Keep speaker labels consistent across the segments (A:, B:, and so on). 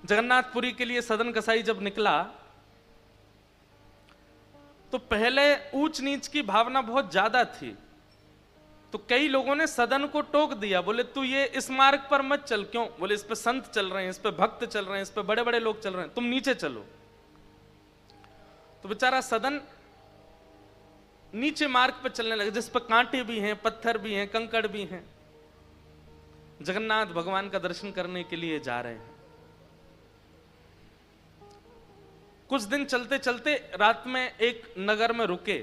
A: जगन्नाथपुरी के लिए सदन कसाई जब निकला तो पहले ऊंच नीच की भावना बहुत ज्यादा थी, तो कई लोगों ने सदन को टोक दिया, बोले तू ये इस मार्ग पर मत चल। क्यों? बोले इस पे संत चल रहे हैं, इस पे भक्त चल रहे हैं, इस पे बड़े बड़े लोग चल रहे हैं, तुम नीचे चलो। तो बेचारा सदन नीचे मार्ग पर चलने लगे, जिस पर कांटे भी हैं, पत्थर भी हैं, कंकड़ भी हैं। जगन्नाथ भगवान का दर्शन करने के लिए जा रहे हैं। कुछ दिन चलते चलते रात में एक नगर में रुके,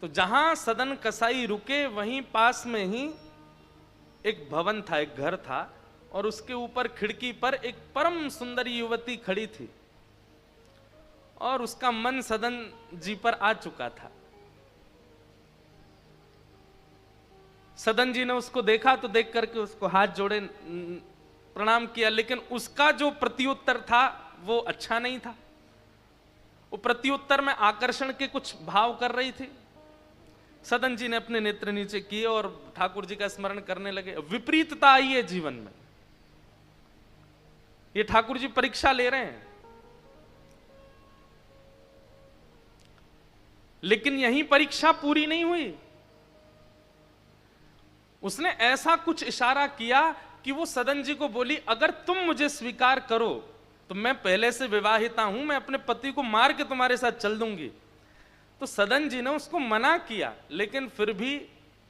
A: तो जहां सदन कसाई रुके वहीं पास में ही एक भवन था, एक घर था, और उसके ऊपर खिड़की पर एक परम सुंदर युवती खड़ी थी और उसका मन सदन जी पर आ चुका था। सदन जी ने उसको देखा तो देख करके उसको हाथ जोड़े प्रणाम किया, लेकिन उसका जो प्रत्युत्तर था वो अच्छा नहीं था। वो प्रत्युत्तर में आकर्षण के कुछ भाव कर रही थी। सदन जी ने अपने नेत्र नीचे किए और ठाकुर जी का स्मरण करने लगे। विपरीतता आई है जीवन में, ये ठाकुर जी परीक्षा ले रहे हैं। लेकिन यही परीक्षा पूरी नहीं हुई। उसने ऐसा कुछ इशारा किया कि वो सदन जी को बोली, अगर तुम मुझे स्वीकार करो तो मैं पहले से विवाहिता हूं, मैं अपने पति को मार के तुम्हारे साथ चल दूंगी। तो सदन जी ने उसको मना किया, लेकिन फिर भी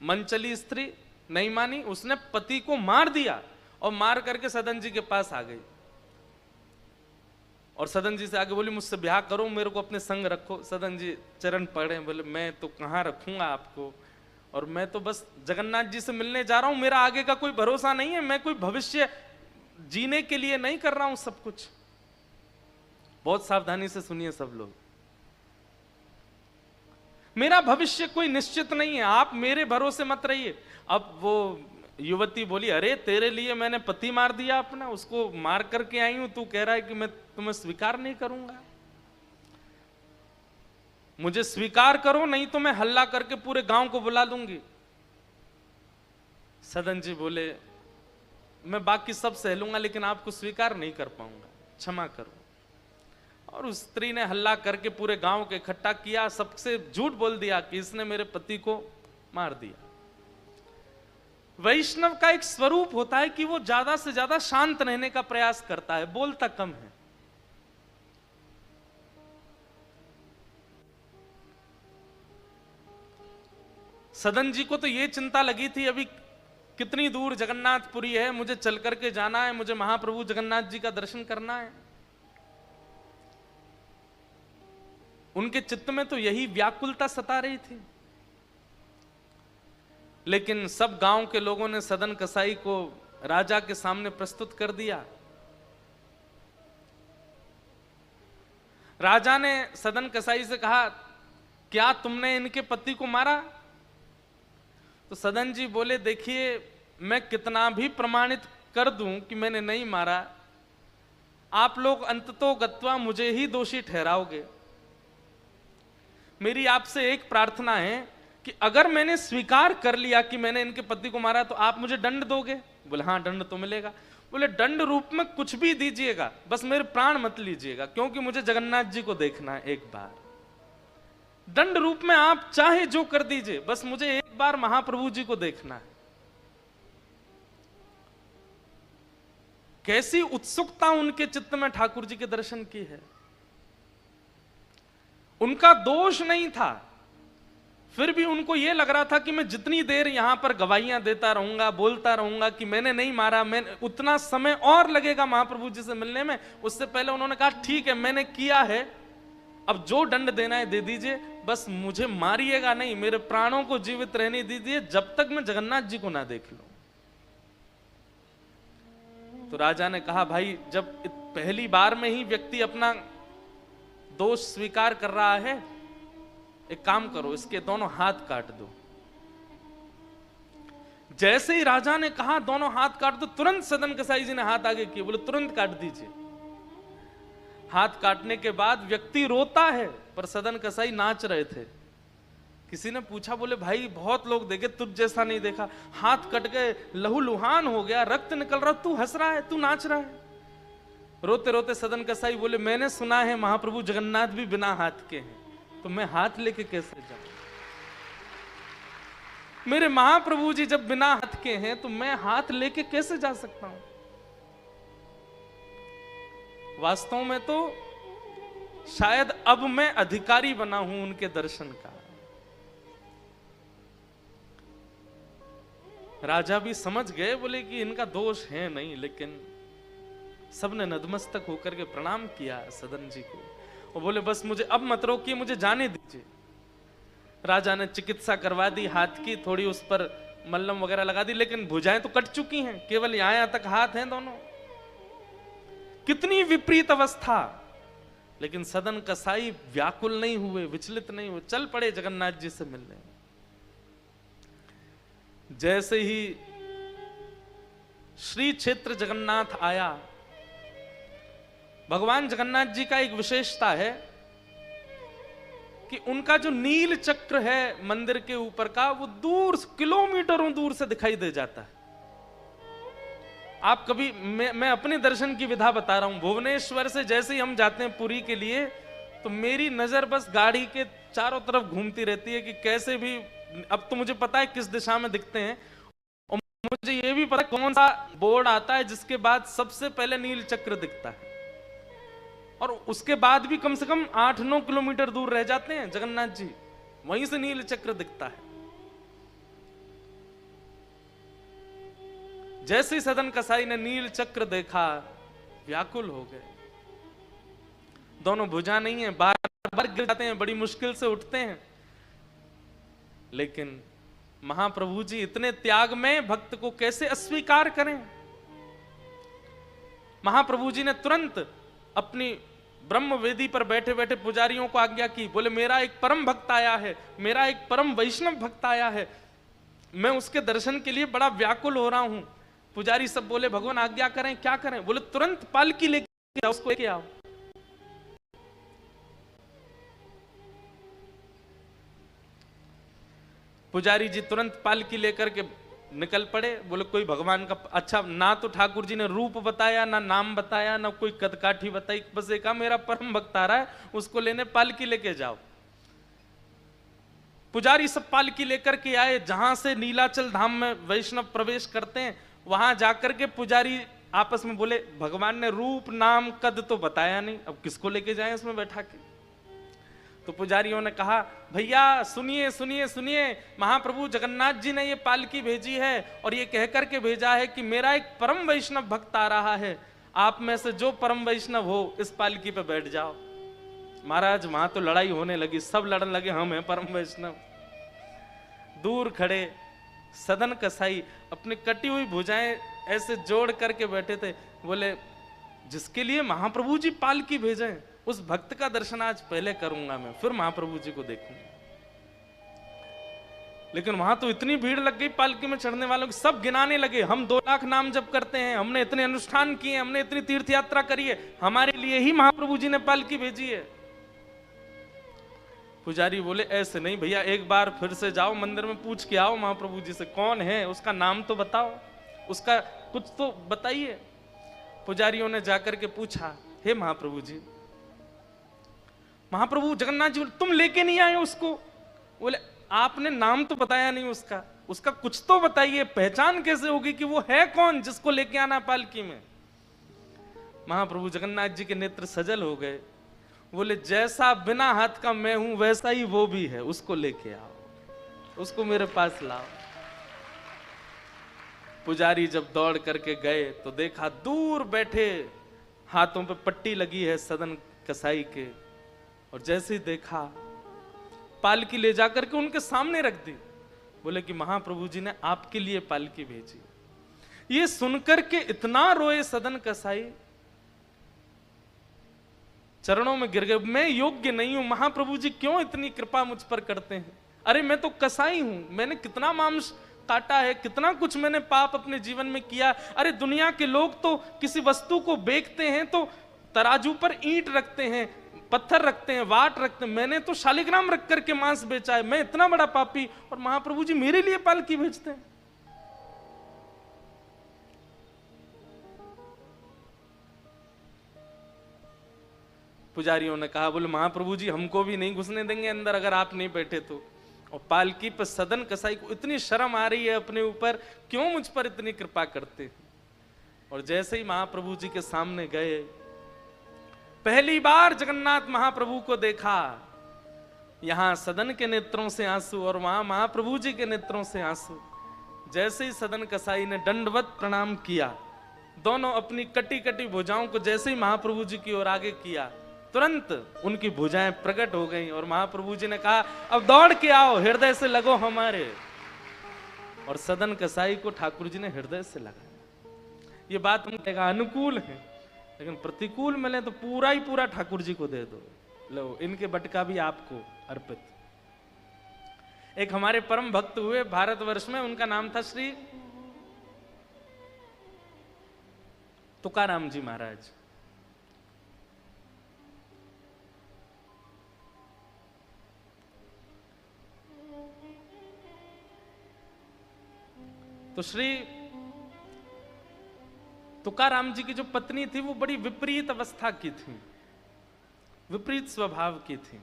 A: मनचली स्त्री नहीं मानी। उसने पति को मार दिया और मार करके सदन जी के पास आ गई और सदन जी से आगे बोली, मुझसे ब्याह करो, मेरे को अपने संग रखो। सदन जी चरण पड़े, बोले मैं तो कहां रखूंगा आपको, और मैं तो बस जगन्नाथ जी से मिलने जा रहा हूं, मेरा आगे का कोई भरोसा नहीं है, मैं कोई भविष्य जीने के लिए नहीं कर रहा हूं सब कुछ। बहुत सावधानी से सुनिए सब लोग, मेरा भविष्य कोई निश्चित नहीं है, आप मेरे भरोसे मत रहिए। अब वो युवती बोली, अरे तेरे लिए मैंने पति मार दिया अपना, उसको मार करके आई हूं, तू कह रहा है कि मैं तुम्हें स्वीकार नहीं करूंगा। मुझे स्वीकार करो, नहीं तो मैं हल्ला करके पूरे गांव को बुला लूंगी। सदन जी बोले, मैं बाकी सब सह लूंगा, लेकिन आपको स्वीकार नहीं कर पाऊंगा, क्षमा करो। और उस स्त्री ने हल्ला करके पूरे गांव को इकट्ठा किया, सबसे झूठ बोल दिया कि इसने मेरे पति को मार दिया। वैष्णव का एक स्वरूप होता है कि वो ज्यादा से ज्यादा शांत रहने का प्रयास करता है, बोलता कम है। सदन जी को तो ये चिंता लगी थी, अभी कितनी दूर जगन्नाथपुरी है, मुझे चल करके जाना है, मुझे महाप्रभु जगन्नाथ जी का दर्शन करना है। उनके चित्त में तो यही व्याकुलता सता रही थी। लेकिन सब गांव के लोगों ने सदन कसाई को राजा के सामने प्रस्तुत कर दिया। राजा ने सदन कसाई से कहा, क्या तुमने इनके पति को मारा? तो सदन जी बोले, देखिए मैं कितना भी प्रमाणित कर दूं कि मैंने नहीं मारा, आप लोग अंततो गत्वा मुझे ही दोषी ठहराओगे। मेरी आपसे एक प्रार्थना है कि अगर मैंने स्वीकार कर लिया कि मैंने इनके पति को मारा तो आप मुझे दंड दोगे? बोले हाँ, दंड तो मिलेगा। बोले दंड रूप में कुछ भी दीजिएगा, बस मेरे प्राण मत लीजिएगा, क्योंकि मुझे जगन्नाथ जी को देखना है एक बार। दंड रूप में आप चाहे जो कर दीजिए, बस मुझे एक बार महाप्रभु जी को देखना है। कैसी उत्सुकता उनके चित्त में ठाकुर जी के दर्शन की है। उनका दोष नहीं था, फिर भी उनको यह लग रहा था कि मैं जितनी देर यहां पर गवाहियां देता रहूंगा, बोलता रहूंगा कि मैंने नहीं मारा, मैं उतना समय और लगेगा महाप्रभु जी से मिलने में। उससे पहले उन्होंने कहा, ठीक है मैंने किया है, अब जो दंड देना है दे दीजिए, बस मुझे मारिएगा नहीं, मेरे प्राणों को जीवित रहने दीजिए जब तक मैं जगन्नाथ जी को ना देख लूं। तो राजा ने कहा, भाई जब पहली बार में ही व्यक्ति अपना दोष स्वीकार कर रहा है, एक काम करो, इसके दोनों हाथ काट दो। जैसे ही राजा ने कहा दोनों हाथ काट दो, तुरंत सदन कसाई जी ने हाथ आगे किए, बोले तुरंत काट दीजिए। हाथ काटने के बाद व्यक्ति रोता है, पर सदन कसाई नाच रहे थे किसी ने पूछा, बोले भाई बहुत लोग देखे, तुझ जैसा नहीं देखा, हाथ कट गए, लहूलुहान हो गया, रक्त निकल रहा, तू हंस रहा है, तू नाच रहा है। रोते रोते सदन कसाई बोले, मैंने सुना है महाप्रभु जगन्नाथ भी बिना हाथ के हैं, तो मैं हाथ लेके कैसे जाऊं? मेरे महाप्रभु जी जब बिना हाथ के हैं तो मैं हाथ लेके कैसे जा सकता हूं? वास्तव में तो शायद अब मैं अधिकारी बना हूं उनके दर्शन का। राजा भी समझ गए, बोले कि इनका दोष है नहीं, लेकिन सबने नतमस्तक होकर के प्रणाम किया सदन जी को और बोले बस मुझे अब मत रोकिए, मुझे जाने दीजिए। राजा ने चिकित्सा करवा दी हाथ की, थोड़ी उस पर मल्लम वगैरह लगा दी, लेकिन भुजाएं तो कट चुकी हैं, केवल यहां तक हाथ हैं दोनों। कितनी विपरीत अवस्था, लेकिन सदन कसाई व्याकुल नहीं हुए, विचलित नहीं हुए, चल पड़े जगन्नाथ जी से मिलने। जैसे ही श्री क्षेत्र जगन्नाथ आया, भगवान जगन्नाथ जी का एक विशेषता है कि उनका जो नील चक्र है मंदिर के ऊपर का, वो दूर किलोमीटरों दूर से दिखाई दे जाता है। आप कभी, मैं अपने दर्शन की विधा बता रहा हूं, भुवनेश्वर से जैसे ही हम जाते हैं पुरी के लिए, तो मेरी नजर बस गाड़ी के चारों तरफ घूमती रहती है कि कैसे भी, अब तो मुझे पता है किस दिशा में दिखते हैं, और मुझे यह भी पता है कौन सा बोर्ड आता है जिसके बाद सबसे पहले नील चक्र दिखता है, और उसके बाद भी कम से कम 8-9 किलोमीटर दूर रह जाते हैं जगन्नाथ जी, वहीं से नील चक्र दिखता है। जैसे ही सदन कसाई ने नील चक्र देखा, व्याकुल हो गए। दोनों भुजा नहीं है, बार बार गिर जाते हैं, बड़ी मुश्किल से उठते हैं, लेकिन महाप्रभु जी इतने त्याग में भक्त को कैसे अस्वीकार करें? महाप्रभु जी ने तुरंत अपनी ब्रह्म वेदी पर बैठे बैठे पुजारियों को आज्ञा की, बोले मेरा एक परम भक्त आया है, मेरा एक परम वैष्णव भक्त आया है, मैं उसके दर्शन के लिए बड़ा व्याकुल हो रहा हूं। पुजारी सब बोले भगवान आज्ञा करें, क्या करें? बोले तुरंत पालकी लेके आओ, उसको लेके आओ। पुजारी जी तुरंत पालकी लेकर के निकल पड़े। बोले कोई भगवान का, अच्छा ना तो ठाकुर जी ने रूप बताया, ना नाम बताया, ना कोई कदकाठी बताई, बस एक मेरा परम भक्त आ रहा है, उसको लेने पालकी लेके जाओ। पुजारी सब पालकी लेकर के आए, जहां से नीलाचल धाम में वैष्णव प्रवेश करते हैं, वहां जाकर के पुजारी आपस में बोले भगवान ने रूप नाम कद तो बताया नहीं, अब किसको लेके जाएं इसमें बैठा के? तो पुजारियों ने कहा भैया सुनिए सुनिए सुनिए, महाप्रभु जगन्नाथ जी ने ये पालकी भेजी है और ये कहकर के भेजा है कि मेरा एक परम वैष्णव भक्त आ रहा है, आप में से जो परम वैष्णव हो इस पालकी पे बैठ जाओ। महाराज वहां तो लड़ाई होने लगी, सब लड़ने लगे, हम हैं परम वैष्णव। दूर खड़े सदन कसाई अपनी कटी हुई भुजाएं ऐसे जोड़ करके बैठे थे, बोले जिसके लिए महाप्रभु जी पालकी भेजे उस भक्त का दर्शन आज पहले करूंगा मैं, फिर महाप्रभु जी को देखूंगा। लेकिन वहां तो इतनी भीड़ लग गई पालकी में चढ़ने वालों की, सब गिनाने लगे, हम 2 लाख नाम जप करते हैं, हमने इतने अनुष्ठान किए, हमने इतनी तीर्थ यात्रा करी है, हमारे लिए ही महाप्रभु जी ने पालकी भेजी है। पुजारी बोले ऐसे नहीं भैया, एक बार फिर से जाओ मंदिर में, पूछ के आओ महाप्रभु जी से कौन है, उसका नाम तो बताओ, उसका कुछ तो बताइए। पुजारियों ने जाकर के पूछा, हे महाप्रभु जी, महाप्रभु जगन्नाथ जी तुम लेके नहीं आए उसको? बोले आपने नाम तो बताया नहीं उसका, उसका कुछ तो बताइए, पहचान कैसे होगी कि वो है कौन जिसको लेके आना पालकी में? महाप्रभु जगन्नाथ जी के नेत्र सजल हो गए, बोले जैसा बिना हाथ का मैं हूं वैसा ही वो भी है, उसको लेके आओ, उसको मेरे पास लाओ। पुजारी जब दौड़ करके गए तो देखा दूर बैठे हाथों पे पट्टी लगी है सदन कसाई के, और जैसे ही देखा पालकी ले जाकर के उनके सामने रख दी, बोले कि महाप्रभु जी ने आपके लिए पालकी भेजी। ये सुनकर के इतना रोए सदन कसाई, चरणों में गिर गए, मैं योग्य नहीं हूं, महाप्रभु जी क्यों इतनी कृपा मुझ पर करते हैं? अरे मैं तो कसाई हूं, मैंने कितना मांस काटा है, कितना कुछ मैंने पाप अपने जीवन में किया। अरे दुनिया के लोग तो किसी वस्तु को बेचते हैं तो तराजू पर ईंट रखते हैं, पत्थर रखते हैं, वाट रखते हैं, मैंने तो शालिग्राम रख करके मांस बेचा है, मैं इतना बड़ा पापी, और महाप्रभु जी मेरे लिए पालकी बेचते हैं। पुजारियों ने कहा, बोले महाप्रभु जी हमको भी नहीं घुसने देंगे अंदर अगर आप नहीं बैठे तो। और पालकी पर सदन कसाई को इतनी शर्म आ रही है अपने ऊपर, क्यों मुझ पर इतनी कृपा करते हैं। और जैसे ही महाप्रभु जी के सामने गए, पहली बार जगन्नाथ महाप्रभु को देखा, यहां सदन के नेत्रों से आंसू और वहां महाप्रभु जी के नेत्रों से आंसू। जैसे ही सदन कसाई ने दंडवत प्रणाम किया, दोनों अपनी कटी कटी भुजाओं को जैसे ही महाप्रभु जी की ओर आगे किया, तुरंत उनकी भुजाएं प्रकट हो गईं और महाप्रभु जी ने कहा, अब दौड़ के आओ, हृदय से लगो हमारे। और सदन कसाई को ठाकुर जी ने हृदय से लगा। ये बात हम कहेगा अनुकूल है, लेकिन प्रतिकूल मिले तो पूरा ही पूरा ठाकुर जी को दे दो, लो इनके बटका भी आपको अर्पित। एक हमारे परम भक्त हुए भारतवर्ष में, उनका नाम था श्री तुकाराम जी महाराज। तो श्री तुकाराम जी की जो पत्नी थी वो बड़ी विपरीत अवस्था की थी, विपरीत स्वभाव की थी।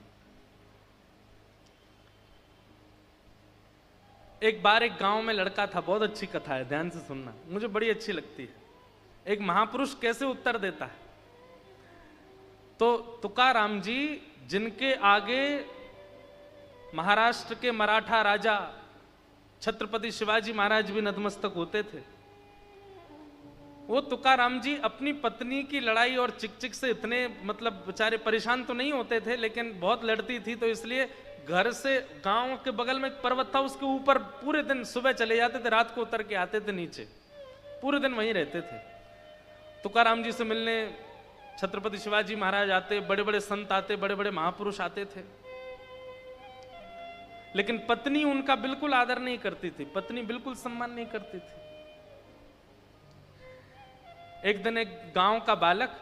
A: एक बार एक गांव में लड़का था, बहुत अच्छी कथा है, ध्यान से सुनना, मुझे बड़ी अच्छी लगती है। एक महापुरुष कैसे उत्तर देता है। तो तुकाराम जी, जिनके आगे महाराष्ट्र के मराठा राजा छत्रपति शिवाजी महाराज भी नतमस्तक होते थे, वो तुकाराम जी अपनी पत्नी की लड़ाई और चिकचिक से इतने मतलब बेचारे परेशान तो नहीं होते थे, लेकिन बहुत लड़ती थी, तो इसलिए घर से गांव के बगल में एक पर्वत था, उसके ऊपर पूरे दिन सुबह चले जाते थे, रात को उतर के आते थे नीचे, पूरे दिन वहीं रहते थे। तुकाराम जी से मिलने छत्रपति शिवाजी महाराज आते, बड़े बड़े संत आते, बड़े बड़े महापुरुष आते थे, लेकिन पत्नी उनका बिल्कुल आदर नहीं करती थी, पत्नी बिल्कुल सम्मान नहीं करती थी। एक दिन एक गांव का बालक,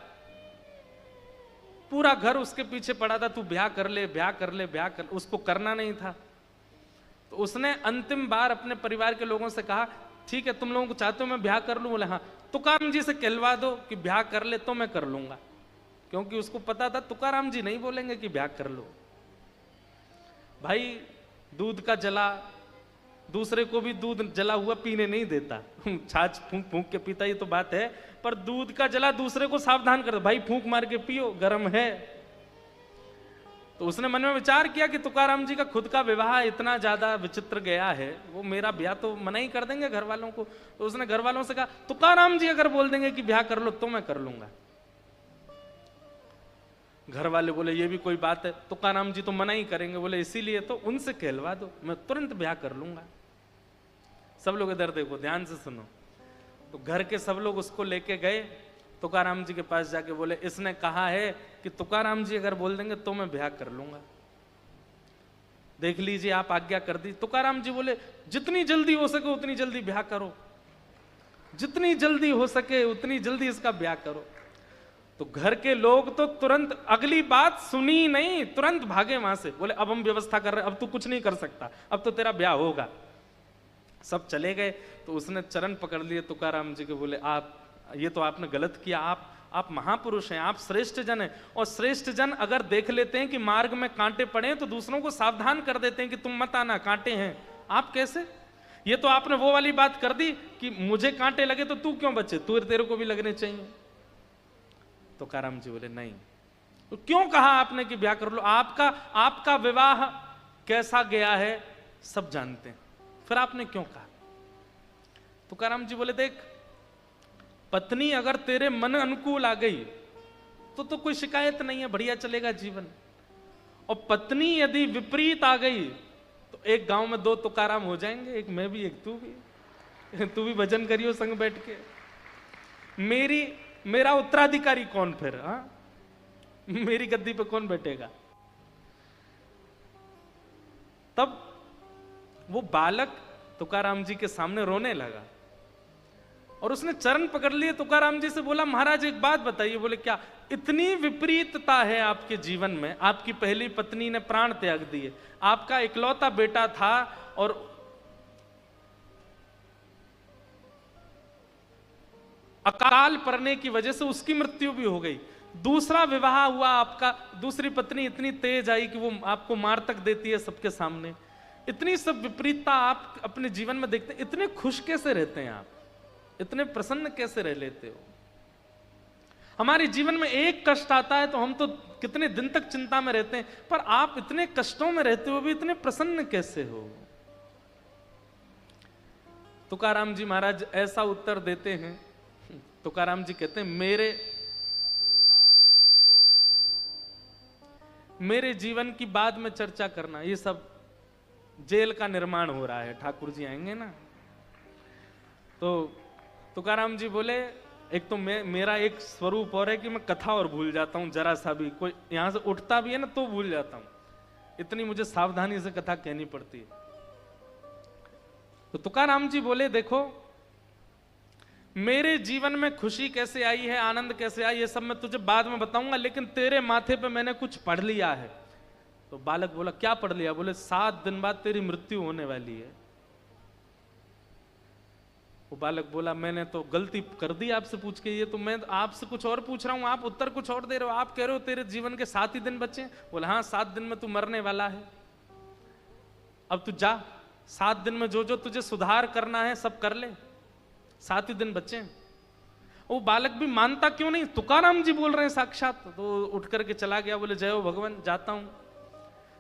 A: पूरा घर उसके पीछे पड़ा था, तू ब्याह कर ले, ब्याह कर ले, ब्याह कर, उसको करना नहीं था। तो उसने अंतिम बार अपने परिवार के लोगों से कहा, ठीक है तुम लोगों को चाहते हो मैं ब्याह कर लूं? बोले हाँ। तुकाराम जी से कहलवा दो कि ब्याह कर ले तो मैं कर लूंगा, क्योंकि उसको पता था तुकाराम जी नहीं बोलेंगे कि ब्याह कर लो। भाई दूध का जला, दूसरे को भी दूध जला हुआ पीने नहीं देता, छाछ फूंक फूंक के पीता, ये तो बात है, पर दूध का जला दूसरे को सावधान कर दो, भाई फूंक मार के पियो, गर्म है। तो उसने मन में विचार किया कि तुकाराम जी का खुद का विवाह इतना ज्यादा विचित्र गया है, वो मेरा ब्याह तो मना ही कर देंगे घर वालों को। तो उसने घर वालों से कहा, तुकाराम जी अगर बोल देंगे कि ब्याह कर लो तो मैं कर लूंगा। घर वाले बोले ये भी कोई बात है, तुकाराम जी तो मना ही करेंगे। बोले इसीलिए तो उनसे कहलवा दो, मैं तुरंत ब्याह कर लूंगा। सब लोग इधर देखो, ध्यान से सुनो। तो घर के सब लोग उसको लेके गए तुकाराम जी के पास, जाके बोले इसने कहा है कि तुकाराम जी अगर बोल देंगे तो मैं ब्याह कर लूंगा, देख लीजिए आप आज्ञा कर दी। तुकाराम जी बोले जितनी जल्दी हो सके उतनी जल्दी ब्याह करो, जितनी जल्दी हो सके उतनी जल्दी इसका ब्याह करो। तो घर के लोग तो तुरंत, अगली बात सुनी नहीं, तुरंत भागे वहां से, बोले अब हम व्यवस्था कर रहे हैं, अब तू कुछ नहीं कर सकता, अब तो तेरा ब्याह होगा। सब चले गए। तो उसने चरण पकड़ लिए तुकाराम जी के, बोले आप ये तो आपने गलत किया, आप महापुरुष हैं, आप श्रेष्ठ जन हैं, और श्रेष्ठ जन अगर देख लेते हैं कि मार्ग में कांटे पड़े तो दूसरों को सावधान कर देते हैं कि तुम मत आना, कांटे हैं। आप कैसे, ये तो आपने वो वाली बात कर दी कि मुझे कांटे लगे तो तू क्यों बचे, तेरे को भी लगने चाहिए। तुकाराम जी बोले नहीं। तो क्यों कहा आपने कि ब्याह कर लो? आपका विवाह कैसा गया है सब जानते हैं, फिर आपने क्यों कहा? तुकाराम जी बोले देख, पत्नी अगर तेरे मन अनुकूल आ गई तो कोई शिकायत नहीं है, बढ़िया चलेगा जीवन। और पत्नी यदि विपरीत आ गई तो एक गांव में 2 तुकाराम हो जाएंगे, एक मैं भी एक तू भी। तू भी भजन करियो संग बैठ के। मेरा उत्तराधिकारी कौन फिर? हाँ, मेरी गद्दी पे कौन बैठेगा? तब वो बालक तुकाराम जी के सामने रोने लगा। और उसने चरण पकड़ लिए। तुकाराम जी से बोला, महाराज एक बात बताइए। बोले क्या? इतनी विपरीतता है आपके जीवन में, आपकी पहली पत्नी ने प्राण त्याग दिए, आपका इकलौता बेटा था और अकाल पड़ने की वजह से उसकी मृत्यु भी हो गई, दूसरा विवाह हुआ आपका, दूसरी पत्नी इतनी तेज आई कि वो आपको मार तक देती है सबके सामने। इतनी सब विपरीतता आप अपने जीवन में देखते हैं, इतने खुश कैसे रहते हैं आप, इतने प्रसन्न कैसे रह लेते हो? हमारे जीवन में एक कष्ट आता है तो हम तो कितने दिन तक चिंता में रहते हैं, पर आप इतने कष्टों में रहते हो भी इतने प्रसन्न कैसे हो? तुकाराम जी महाराज ऐसा उत्तर देते हैं। तुकाराम जी कहते हैं, मेरे जीवन की बाद में चर्चा करना, ये सब जेल का निर्माण हो रहा है, ठाकुर जी आएंगे ना। तो तुकाराम जी बोले, एक तो मेरा एक स्वरूप और है कि मैं कथा और भूल जाता हूं, जरा सा भी कोई यहां से उठता भी है ना तो भूल जाता हूं, इतनी मुझे सावधानी से कथा कहनी पड़ती है। तो तुकाराम जी बोले, देखो मेरे जीवन में खुशी कैसे आई है, आनंद कैसे आई, ये सब मैं तुझे बाद में बताऊंगा, लेकिन तेरे माथे पे मैंने कुछ पढ़ लिया है। तो बालक बोला, क्या पढ़ लिया? बोले 7 दिन बाद तेरी मृत्यु होने वाली है। वो बालक बोला, मैंने तो गलती कर दी आपसे पूछ के, ये तो मैं आपसे कुछ और पूछ रहा हूं, आप उत्तर कुछ और दे रहे हो। आप कह रहे हो तेरे जीवन के 7 ही दिन बचे। बोला, हाँ 7 दिन में तू मरने वाला है, अब तू जा, 7 दिन में जो जो तुझे सुधार करना है सब कर ले, 7 ही दिन बचे। वो बालक भी मानता क्यों नहीं, तुकाराम जी बोल रहे हैं साक्षात। तो उठ करके चला गया, बोले जय हो भगवान, जाता हूं।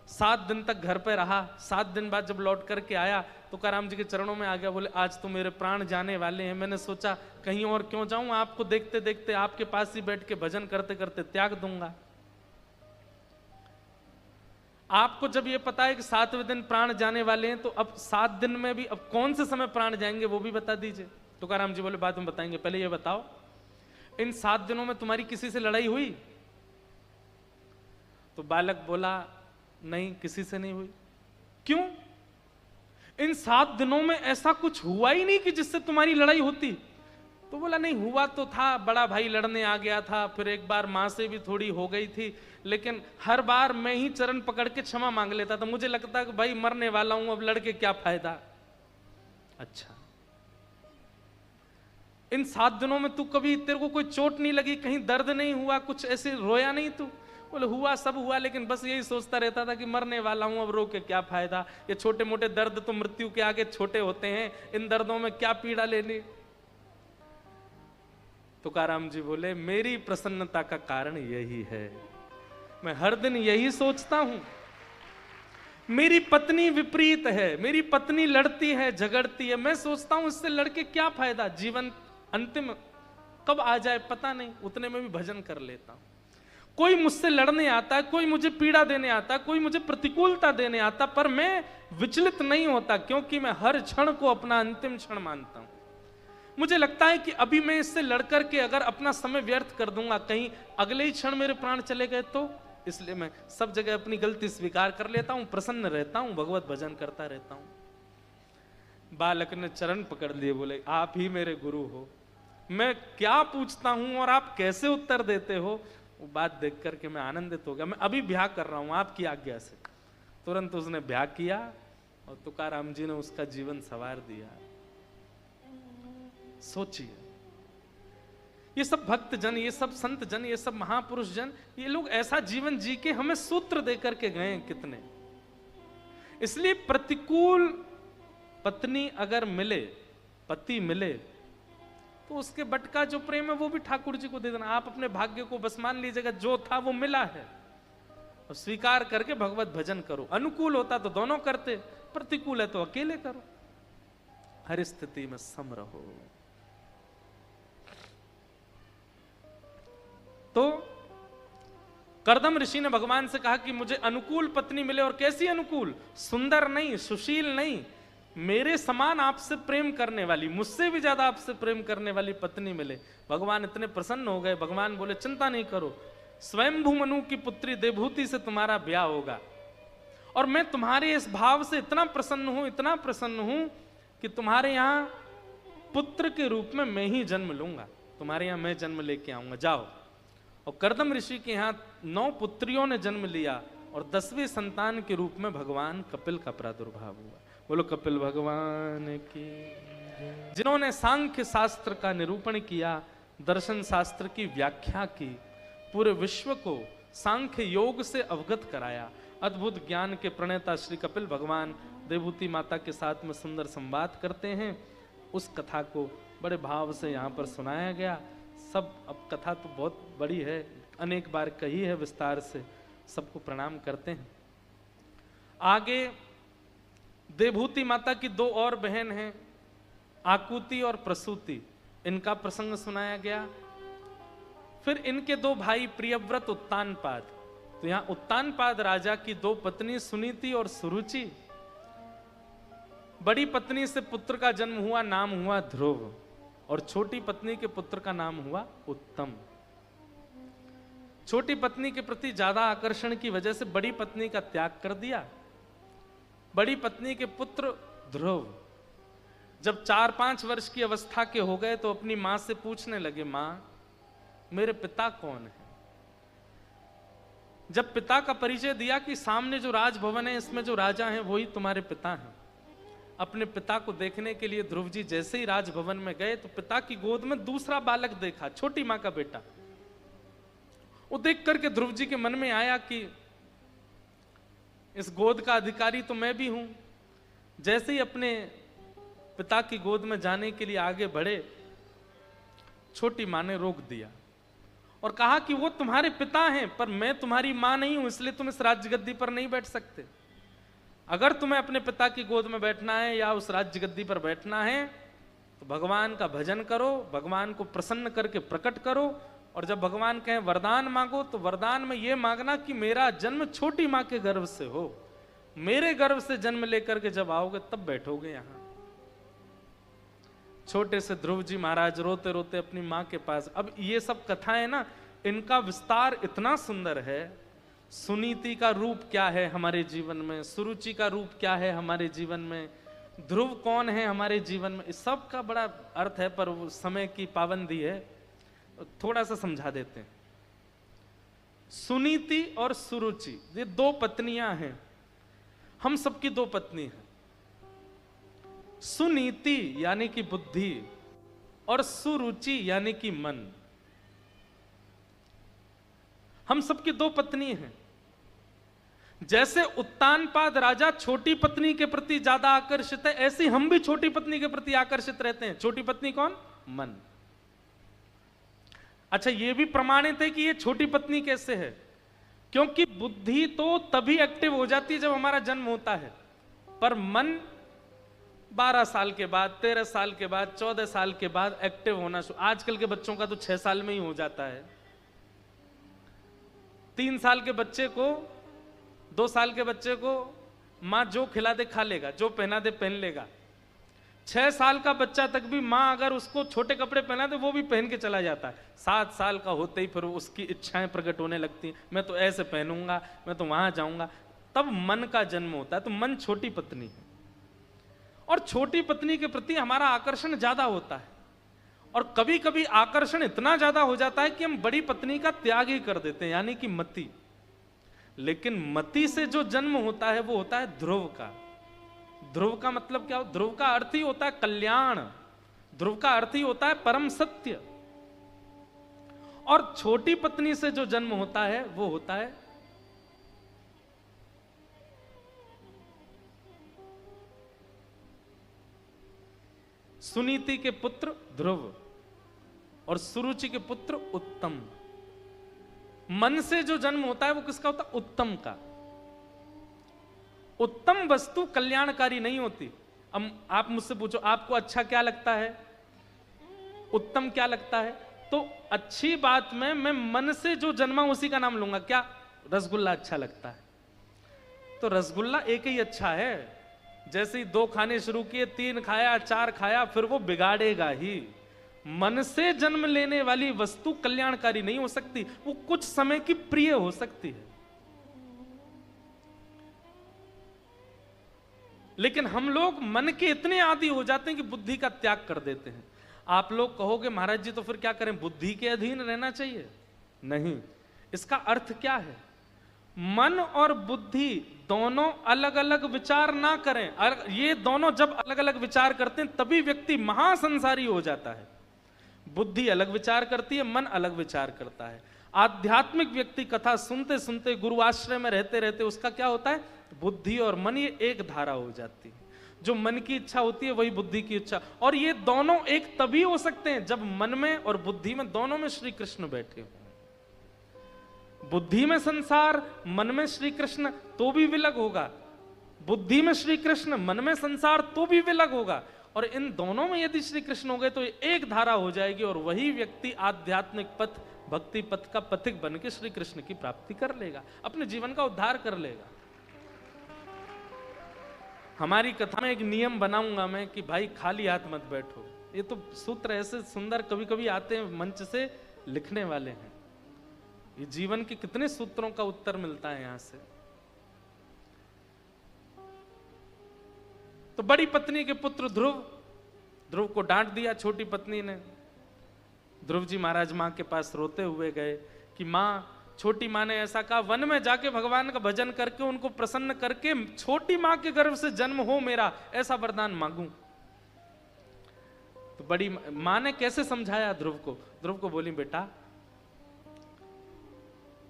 A: 7 दिन तक घर पे रहा। 7 दिन बाद जब लौट करके आया, तुकाराम जी के चरणों में आ गया। बोले, आज तो मेरे प्राण जाने वाले हैं, मैंने सोचा कहीं और क्यों जाऊं, आपको देखते देखते आपके पास ही बैठ के भजन करते करते त्याग दूंगा। आपको जब ये पता है कि 7वें दिन प्राण जाने वाले हैं, तो अब 7 दिन में भी अब कौन से समय प्राण जाएंगे वो भी बता दीजिए। तुकाराम जी बोले, बाद में बताएंगे, पहले ये बताओ इन 7 दिनों में तुम्हारी किसी से लड़ाई हुई? तो बालक बोला, नहीं किसी से नहीं हुई। क्यों? इन 7 दिनों में ऐसा कुछ हुआ ही नहीं कि जिससे तुम्हारी लड़ाई होती। तो बोला, नहीं हुआ तो था, बड़ा भाई लड़ने आ गया था, फिर एक बार मां से भी थोड़ी हो गई थी, लेकिन हर बार मैं ही चरण पकड़ के क्षमा मांग लेता था, मुझे लगता कि भाई मरने वाला हूं, अब लड़के क्या फायदा। अच्छा, इन 7 दिनों में तू कभी, तेरे को कोई चोट नहीं लगी, कहीं दर्द नहीं हुआ, कुछ ऐसे रोया नहीं तू? बोले, हुआ सब हुआ, लेकिन बस यही सोचता रहता था कि मरने वाला हूं, अब रो के क्या फायदा, ये छोटे मोटे दर्द तो मृत्यु के आगे छोटे होते हैं, इन दर्दों में क्या पीड़ा लेनी। तुकाराम जी बोले, मेरी प्रसन्नता का कारण यही है, मैं हर दिन यही सोचता हूं। मेरी पत्नी विपरीत है, मेरी पत्नी लड़ती है, झगड़ती है, मैं सोचता हूं इससे लड़के क्या फायदा, जीवन अंतिम कब आ जाए पता नहीं, उतने में भी भजन कर लेता हूं। कोई मुझसे लड़ने आता है, कोई मुझे पीड़ा देने आता है, कोई मुझे प्रतिकूलता देने आता, पर मैं विचलित नहीं होता, क्योंकि मैं हर क्षण को अपना अंतिम क्षण मानता हूं। मुझे लगता है कि अभी मैं इससे लड़कर के अगर अपना समय व्यर्थ कर दूंगा, कहीं अगले ही क्षण मेरे प्राण चले गए तो, इसलिए मैं सब जगह अपनी गलती स्वीकार कर लेता हूं, प्रसन्न रहता हूं, भगवत भजन करता रहता हूं। बालक ने चरण पकड़ लिए, बोले, आप ही मेरे गुरु हो, मैं क्या पूछता हूं और आप कैसे उत्तर देते हो। वो बात देख करके मैं आनंदित हो गया। मैं अभी ब्याह कर रहा हूं आपकी आज्ञा से। तुरंत उसने ब्याह किया और तुकाराम जी ने उसका जीवन संवार दिया। सोचिए, ये सब भक्त जन, ये सब संत जन, ये सब महापुरुष जन, ये लोग ऐसा जीवन जी के हमें सूत्र दे करके गए कितने। इसलिए प्रतिकूल पत्नी अगर मिले, पति मिले, तो उसके बट का जो प्रेम है वो भी ठाकुर जी को दे देना। आप अपने भाग्य को बस मान लीजिएगा, जो था वो मिला है, और स्वीकार करके भगवत भजन करो। अनुकूल होता तो दोनों करते, प्रतिकूल है तो अकेले करो, हर स्थिति में सम रहो। तो कर्दम ऋषि ने भगवान से कहा कि मुझे अनुकूल पत्नी मिले, और कैसी अनुकूल, सुंदर नहीं, सुशील नहीं, मेरे समान आपसे प्रेम करने वाली, मुझसे भी ज्यादा आपसे प्रेम करने वाली पत्नी मिले। भगवान इतने प्रसन्न हो गए। भगवान बोले, चिंता नहीं करो, स्वयंभू मनु की पुत्री देवहूति से तुम्हारा ब्याह होगा, और मैं तुम्हारे इस भाव से इतना प्रसन्न हूं, इतना प्रसन्न हूं कि तुम्हारे यहां पुत्र के रूप में मैं ही जन्म लूंगा, तुम्हारे यहां मैं जन्म लेके आऊंगा, जाओ। और कर्दम ऋषि के यहां 9 पुत्रियों ने जन्म लिया और 10वें संतान के रूप में भगवान कपिल का प्रादुर्भाव हुआ। बोलो कपिल भगवान की। जिन्होंने सांख्य शास्त्र का निरूपण किया, दर्शन शास्त्र की व्याख्या की, पूरे विश्व को सांख्य योग से अवगत कराया। अद्भुत ज्ञान के प्रणेता श्री कपिल भगवान देवहूति माता के साथ में सुंदर संवाद करते हैं। उस कथा को बड़े भाव से यहाँ पर सुनाया गया। सब, अब कथा तो बहुत बड़ी है, अनेक बार कही है विस्तार से, सबको प्रणाम करते हैं। आगे देवहूति माता की 2 और बहन हैं, आकुति और प्रसूति, इनका प्रसंग सुनाया गया। फिर इनके 2 भाई प्रियव्रत, उत्तानपाद। तो यहां उत्तानपाद राजा की 2 पत्नी सुनीति और सुरुचि। बड़ी पत्नी से पुत्र का जन्म हुआ, नाम हुआ ध्रुव, और छोटी पत्नी के पुत्र का नाम हुआ उत्तम। छोटी पत्नी के प्रति ज्यादा आकर्षण की वजह से बड़ी पत्नी का त्याग कर दिया। बड़ी पत्नी के पुत्र ध्रुव जब 4-5 वर्ष की अवस्था के हो गए तो अपनी मां से पूछने लगे, मां मेरे पिता कौन है? जब पिता का परिचय दिया कि सामने जो राजभवन है इसमें जो राजा हैं वही तुम्हारे पिता हैं। अपने पिता को देखने के लिए ध्रुव जी जैसे ही राजभवन में गए तो पिता की गोद में दूसरा बालक देखा, छोटी मां का बेटा। वो देख करके ध्रुव जी के मन में आया कि इस गोद का अधिकारी तो मैं भी हूं। जैसे ही अपने पिता की गोद में जाने के लिए आगे बढ़े, छोटी मां ने रोक दिया और कहा कि वो तुम्हारे पिता हैं पर मैं तुम्हारी मां नहीं हूं, इसलिए तुम इस राजगद्दी पर नहीं बैठ सकते। अगर तुम्हें अपने पिता की गोद में बैठना है या उस राजगद्दी पर बैठना है तो भगवान का भजन करो, भगवान को प्रसन्न करके प्रकट करो, और जब भगवान कहें वरदान मांगो तो वरदान में यह मांगना कि मेरा जन्म छोटी मां के गर्भ से हो, मेरे गर्भ से जन्म लेकर के जब आओगे तब बैठोगे यहां। छोटे से ध्रुव जी महाराज रोते रोते अपनी मां के पास। अब ये सब कथाएं ना, इनका विस्तार इतना सुंदर है। सुनीति का रूप क्या है हमारे जीवन में, सुरुचि का रूप क्या है हमारे जीवन में, ध्रुव कौन है हमारे जीवन में, इस सब का बड़ा अर्थ है, पर वो समय की पाबंदी है, थोड़ा सा समझा देते हैं। सुनीति और सुरुचि ये 2 पत्नियां हैं, हम सबकी 2 पत्नी हैं। सुनीति यानी कि बुद्धि और सुरुचि यानी कि मन, हम सबकी 2 पत्नी हैं। जैसे उत्तानपाद राजा छोटी पत्नी के प्रति ज्यादा आकर्षित है, ऐसे हम भी छोटी पत्नी के प्रति आकर्षित रहते हैं। छोटी पत्नी कौन? मन। अच्छा, यह भी प्रमाणित है कि यह छोटी पत्नी कैसे है, क्योंकि बुद्धि तो तभी एक्टिव हो जाती है जब हमारा जन्म होता है, पर मन 12 साल के बाद, 13 साल के बाद, 14 साल के बाद एक्टिव होना शुरू। आजकल के बच्चों का तो 6 साल में ही हो जाता है। 3 साल के बच्चे को, 2 साल के बच्चे को मां जो खिला दे खा लेगा, जो पहना दे पहन लेगा। 6 साल का बच्चा तक भी मां अगर उसको छोटे कपड़े पहना दे वो भी पहन के चला जाता है। 7 साल का होते ही फिर उसकी इच्छाएं प्रकट होने लगती हैं, मैं तो ऐसे पहनूंगा, मैं तो वहां जाऊंगा। तब मन का जन्म होता है। तो मन छोटी पत्नी है, और छोटी पत्नी के प्रति हमारा आकर्षण ज्यादा होता है, और कभी कभी आकर्षण इतना ज्यादा हो जाता है कि हम बड़ी पत्नी का त्याग ही कर देते हैं, यानी कि मति। लेकिन मति से जो जन्म होता है वो होता है ध्रुव का। ध्रुव का मतलब क्या? ध्रुव का अर्थ ही होता है कल्याण, ध्रुव का अर्थ ही होता है परम सत्य। और छोटी पत्नी से जो जन्म होता है वो होता है सुनीति के पुत्र ध्रुव और सुरुचि के पुत्र उत्तम। मन से जो जन्म होता है वो किसका होता है? उत्तम का। उत्तम वस्तु कल्याणकारी नहीं होती। अब आप मुझसे पूछो आपको अच्छा क्या लगता है, उत्तम क्या लगता है, तो अच्छी बात में मैं मन से जो जन्मा उसी का नाम लूंगा। क्या? रसगुल्ला अच्छा लगता है तो रसगुल्ला एक ही अच्छा है। जैसे ही 2 खाने शुरू किए, 3 खाया, 4 खाया, फिर वो बिगाड़ेगा ही। मन से जन्म लेने वाली वस्तु कल्याणकारी नहीं हो सकती, वो कुछ समय की प्रिय हो सकती है। लेकिन हम लोग मन के इतने आदी हो जाते हैं कि बुद्धि का त्याग कर देते हैं। आप लोग कहोगे महाराज जी तो फिर क्या करें, बुद्धि के अधीन रहना चाहिए? नहीं, इसका अर्थ क्या है? मन और बुद्धि दोनों अलग अलग विचार ना करें। ये दोनों जब अलग अलग विचार करते हैं तभी व्यक्ति महासंसारी हो जाता है। बुद्धि अलग विचार करती है, मन अलग विचार करता है। आध्यात्मिक व्यक्ति कथा सुनते सुनते, गुरु आश्रय में रहते रहते उसका क्या होता है, बुद्धि और मन ये एक धारा हो जाती है। जो मन की इच्छा होती है वही बुद्धि की इच्छा, और ये दोनों एक तभी हो सकते हैं जब मन में और बुद्धि में, दोनों में श्री कृष्ण बैठे हो। बुद्धि में संसार, मन में श्री कृष्ण, तो भी विलग होगा। बुद्धि में श्री कृष्ण, मन में संसार, तो भी विलग होगा। और इन दोनों में यदि श्री कृष्ण हो गए तो एक धारा हो जाएगी, और वही व्यक्ति आध्यात्मिक पथ, भक्ति पथ का पथिक बन के श्री कृष्ण की प्राप्ति कर लेगा, अपने जीवन का उद्धार कर लेगा। हमारी कथा में एक नियम बनाऊंगा मैं कि भाई खाली हाथ मत बैठो। ये तो सूत्र ऐसे सुंदर कभी कभी आते हैं मंच से लिखने वाले हैं। ये जीवन के कितने सूत्रों का उत्तर मिलता है यहां से। तो बड़ी पत्नी के पुत्र ध्रुव को डांट दिया छोटी पत्नी ने। ध्रुव जी महाराज मां के पास रोते हुए गए कि मां, छोटी मां ने ऐसा कहा, वन में जाके भगवान का भजन करके उनको प्रसन्न करके छोटी मां के गर्भ से जन्म हो मेरा, ऐसा वरदान मांगूं। तो बड़ी मां ने कैसे समझाया ध्रुव को बोली, बेटा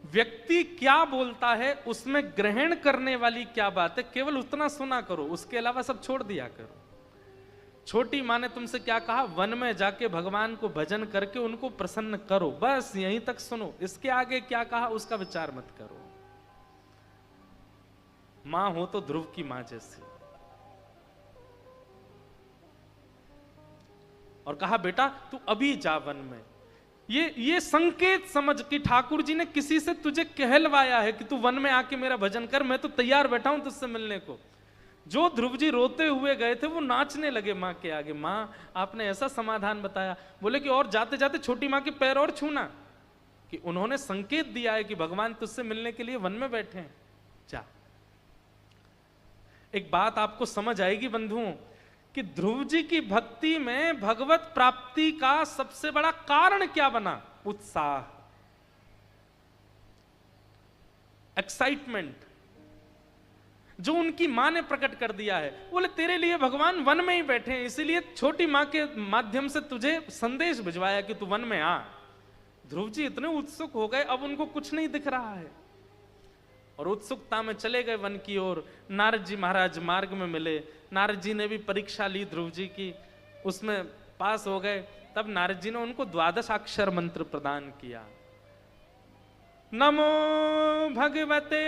A: व्यक्ति क्या बोलता है उसमें ग्रहण करने वाली क्या बात है, केवल उतना सुना करो, उसके अलावा सब छोड़ दिया करो। छोटी मां ने तुमसे क्या कहा, वन में जाके भगवान को भजन करके उनको प्रसन्न करो, बस यहीं तक सुनो, इसके आगे क्या कहा उसका विचार मत करो। मां हो तो ध्रुव की मां जैसी। और कहा बेटा तू अभी जा वन में। ये संकेत समझ कि ठाकुर जी ने किसी से तुझे कहलवाया है कि तू वन में आके मेरा भजन कर, मैं तो तैयार बैठा हूं तुझसे मिलने को। जो ध्रुव जी रोते हुए गए थे वो नाचने लगे मां के आगे। मां आपने ऐसा समाधान बताया, बोले कि और जाते जाते छोटी मां के पैर और छूना, कि उन्होंने संकेत दिया है कि भगवान तुझसे मिलने के लिए वन में बैठे हैं, जा। एक बात आपको समझ आएगी बंधुओं कि ध्रुव जी की भक्ति में भगवत प्राप्ति का सबसे बड़ा कारण क्या बना, उत्साह, एक्साइटमेंट, जो उनकी मां ने प्रकट कर दिया है। बोले तेरे लिए भगवान वन में ही बैठे हैं, इसीलिए छोटी मां के माध्यम से तुझे संदेश भिजवाया कि तू वन में आ। ध्रुव जी इतने उत्सुक हो गए, अब उनको कुछ नहीं दिख रहा है और उत्सुकता में चले गए वन की ओर। नारद जी महाराज मार्ग में मिले, नारद जी ने भी परीक्षा ली ध्रुव जी की, उसमें पास हो गए। तब नारद जी ने उनको 12 अक्षर मंत्र प्रदान किया। नमो भगवते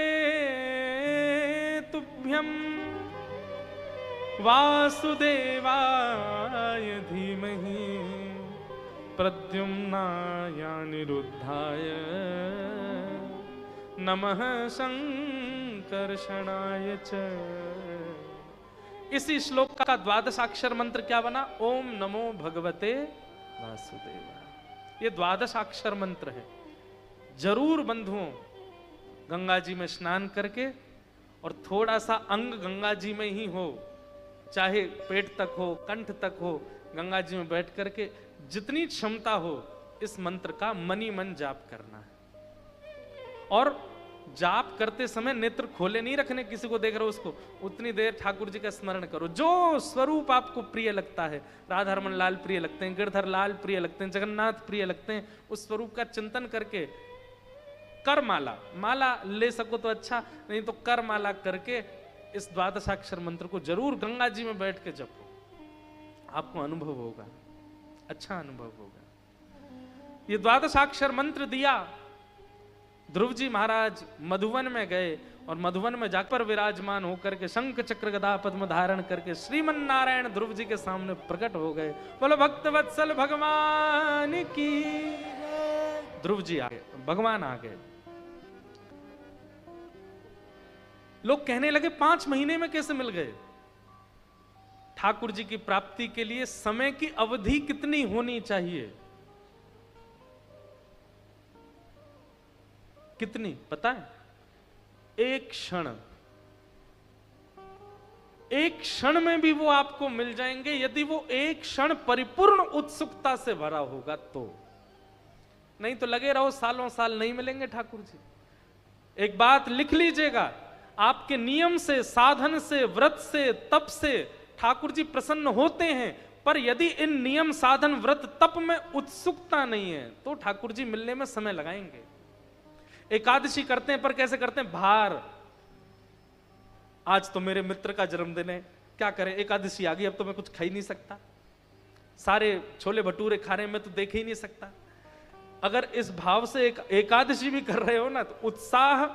A: तुभ्यं वासुदेवाय धीमहि प्रद्युम्नाय अनिरुद्धाय नमः संकर्षणाय च। इसी श्लोक का 12 अक्षर मंत्र क्या बना, ओम नमो भगवते वासुदेवाय। ये 12 अक्षर मंत्र है। जरूर बंधुओं गंगा जी में स्नान करके और थोड़ा सा अंग गंगा जी में ही हो, चाहे पेट तक हो, कंठ तक हो, गंगा जी में बैठ करके जितनी क्षमता हो इस मंत्र का मनी मन जाप करना है। और जाप करते समय नेत्र खोले नहीं रखने, किसी को देख रहे हो उसको, उतनी देर ठाकुर जी का स्मरण करो। जो स्वरूप आपको प्रिय लगता है, राधा रमन लाल प्रिय लगते हैं, गिरधर लाल प्रिय लगते हैं, जगन्नाथ प्रिय लगते हैं, उस स्वरूप का चिंतन करके कर माला ले सको तो अच्छा, नहीं तो कर माला करके इस 12 अक्षर मंत्र को जरूर गंगा जी में बैठ के जपो। आपको अनुभव होगा, अच्छा अनुभव होगा। ये 12 अक्षर मंत्र दिया। ध्रुव जी महाराज मधुवन में गए और मधुवन में जाकर विराजमान होकर के शंख चक्र गदा पद्म धारण करके श्रीमन नारायण ध्रुव जी के सामने प्रकट हो गए। बोलो भक्तवत्सल भगवान की। ध्रुव जी आ गए, भगवान आ गए। लोग कहने लगे 5 महीने में कैसे मिल गए। ठाकुर जी की प्राप्ति के लिए समय की अवधि कितनी होनी चाहिए, कितनी पता है? एक क्षण। एक क्षण में भी वो आपको मिल जाएंगे, यदि वो एक क्षण परिपूर्ण उत्सुकता से भरा होगा तो। नहीं तो लगे रहो सालों साल नहीं मिलेंगे ठाकुर जी। एक बात लिख लीजिएगा, आपके नियम से, साधन से, व्रत से, तप से ठाकुर जी प्रसन्न होते हैं, पर यदि इन नियम, साधन, व्रत, तप में उत्सुकता नहीं है तो ठाकुर जी मिलने में समय लगाएंगे। एकादशी करते हैं पर कैसे करते हैं? भार, आज तो मेरे मित्र का जन्मदिन है, क्या करें, एकादशी आ गई, अब तो मैं कुछ खा ही नहीं सकता, सारे छोले भटूरे खा रहे हैं, मैं तो देख ही नहीं सकता। अगर इस भाव से एकादशी भी कर रहे हो ना, तो उत्साह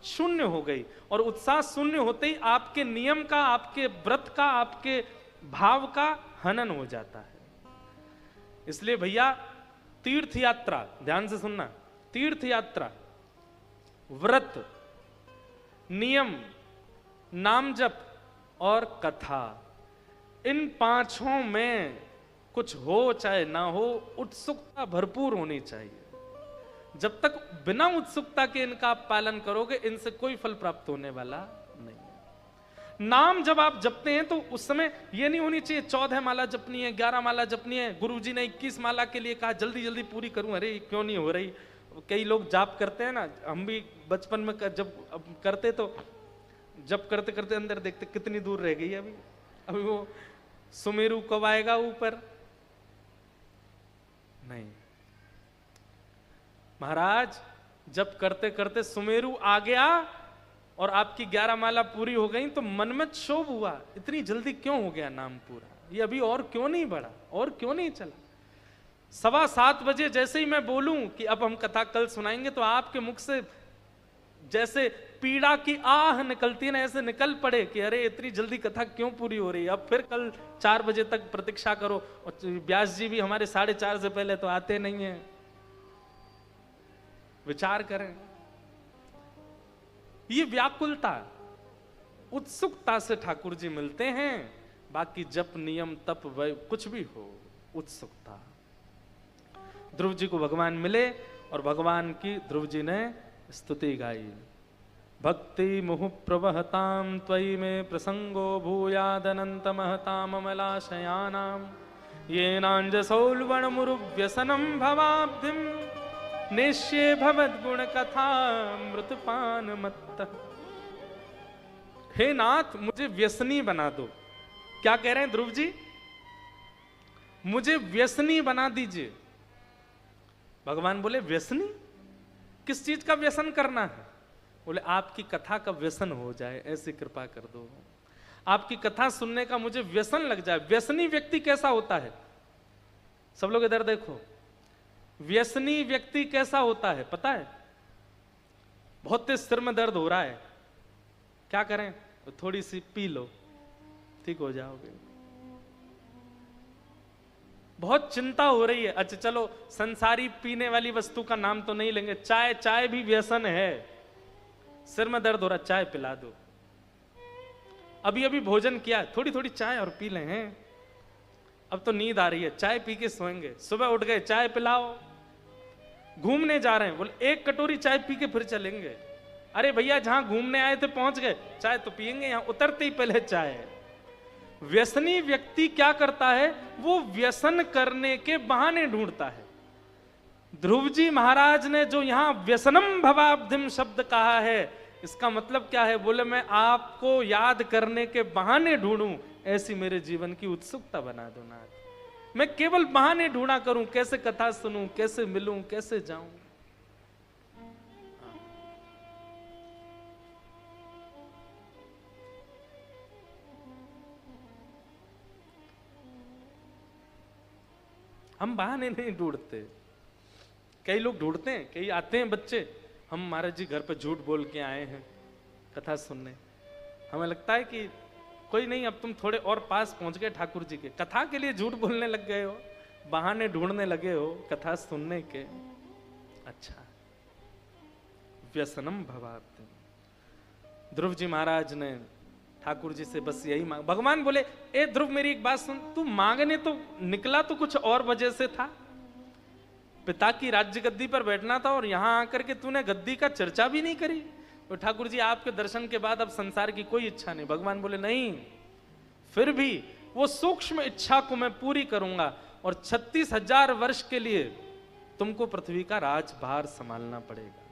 A: शून्य हो गई, और उत्साह शून्य होते ही आपके नियम का, आपके व्रत का, आपके भाव का हनन हो जाता है। इसलिए भैया तीर्थ यात्रा, ध्यान से सुनना, तीर्थ यात्रा, व्रत, नियम, नाम जप और कथा, इन पांचों में कुछ हो चाहे ना हो, उत्सुकता भरपूर होनी चाहिए। जब तक बिना उत्सुकता के इनका आप पालन करोगे, इनसे कोई फल प्राप्त होने वाला नहीं है। नाम जब आप जपते हैं तो उस समय यह नहीं होनी चाहिए 14 माला जपनी है, 11 माला जपनी है, गुरुजी ने 21 माला के लिए कहा, जल्दी जल्दी पूरी करूं, अरे क्यों नहीं हो रही। कई लोग जाप करते हैं ना, हम भी बचपन में जब करते तो जब करते करते अंदर देखते कितनी दूर रह गई अभी वो सुमेरु कब आएगा ऊपर। नहीं महाराज, जब करते करते सुमेरु आ गया और आपकी 11 माला पूरी हो गई तो मन में क्षोभ हुआ, इतनी जल्दी क्यों हो गया नाम पूरा, ये अभी और क्यों नहीं बढ़ा, और क्यों नहीं चला। 7:15 बजे जैसे ही मैं बोलूं कि अब हम कथा कल सुनाएंगे, तो आपके मुख से जैसे पीड़ा की आह निकलती है ना, ऐसे निकल पड़े कि अरे इतनी जल्दी कथा क्यों पूरी हो रही है, अब फिर कल 4 बजे तक प्रतीक्षा करो। और व्यास जी भी हमारे 4:30 से पहले तो आते नहीं है, विचार करें। ये व्याकुलता, उत्सुकता से ठाकुर जी मिलते हैं, बाकी जप, नियम, तप, वह कुछ भी हो, उत्सुकता। ध्रुव जी को भगवान मिले और भगवान की ध्रुव जी ने स्तुति गाई। भक्ति मुहु प्रवहताम त्वयि में प्रसंगो भूयादनंत महताम अमलाशयानाम येनांजसौल्वण मुरुव्यसनम भवाब्धिम निश्ये भवद गुण कथा मृतपान मत्त। हे नाथ, मुझे व्यसनी बना दो। क्या कह रहे हैं ध्रुव जी? मुझे व्यसनी बना दीजिए। भगवान बोले व्यसनी? किस चीज का व्यसन करना है? बोले आपकी कथा का व्यसन हो जाए, ऐसी कृपा कर दो, आपकी कथा सुनने का मुझे व्यसन लग जाए। व्यसनी व्यक्ति कैसा होता है? सब लोग इधर देखो, व्यसनी व्यक्ति कैसा होता है पता है? बहुत तेज सिर में दर्द हो रहा है, क्या करें? तो थोड़ी सी पी लो, ठीक हो जाओगे। बहुत चिंता हो रही है, अच्छा चलो संसारी पीने वाली वस्तु का नाम तो नहीं लेंगे, चाय, चाय भी व्यसन है। सिर में दर्द हो रहा, चाय पिला दो। अभी अभी भोजन किया, थोड़ी थोड़ी चाय और पी लें हैं। अब तो नींद आ रही है, चाय पी के सोएंगे। सुबह उठ गए, चाय पिलाओ। घूमने जा रहे हैं, बोले 1 कटोरी चाय पी के फिर चलेंगे। अरे भैया, जहां घूमने आए थे पहुंच गए, चाय तो पियेंगे, यहां उतरते ही पहले चाय। व्यसनी व्यक्ति क्या करता है? वो व्यसन करने के बहाने ढूंढता है। ध्रुव जी महाराज ने जो यहां व्यसनम भवाब्धिम शब्द कहा है, इसका मतलब क्या है? बोले मैं आपको याद करने के बहाने ढूंढूं, ऐसी मेरे जीवन की उत्सुकता बना दो नाथ। मैं केवल बहाने ढूंढा करूं, कैसे कथा सुनूं, कैसे मिलूं, कैसे जाऊं। हम बहाने नहीं ढूंढते, कई लोग ढूंढते हैं। कई आते हैं बच्चे, हम महाराज जी घर पे झूठ बोल के आए हैं कथा सुनने। हमें लगता है कि कोई नहीं, अब तुम थोड़े और पास पहुंच गए ठाकुर जी के, कथा के लिए झूठ बोलने लग गए हो, बहाने ढूंढने लगे हो कथा सुनने के। अच्छा, व्यसनम भवाब्धिम। ध्रुव जी महाराज ने ठाकुर जी से बस यही मांग। भगवान बोले, ए ध्रुव मेरी एक बात सुन, तू मांगने तो निकला तो कुछ और वजह से था। पिता की राज्य गद्दी पर बैठना था और यहां आकर के तूने गद्दी का चर्चा भी नहीं करी। तो ठाकुर जी आपके दर्शन के बाद अब संसार की कोई इच्छा नहीं। भगवान बोले नहीं, फिर भी वो सूक्ष्म इच्छा को मैं पूरी करूंगा और 36,000 वर्ष के लिए तुमको पृथ्वी का राजभार संभालना पड़ेगा।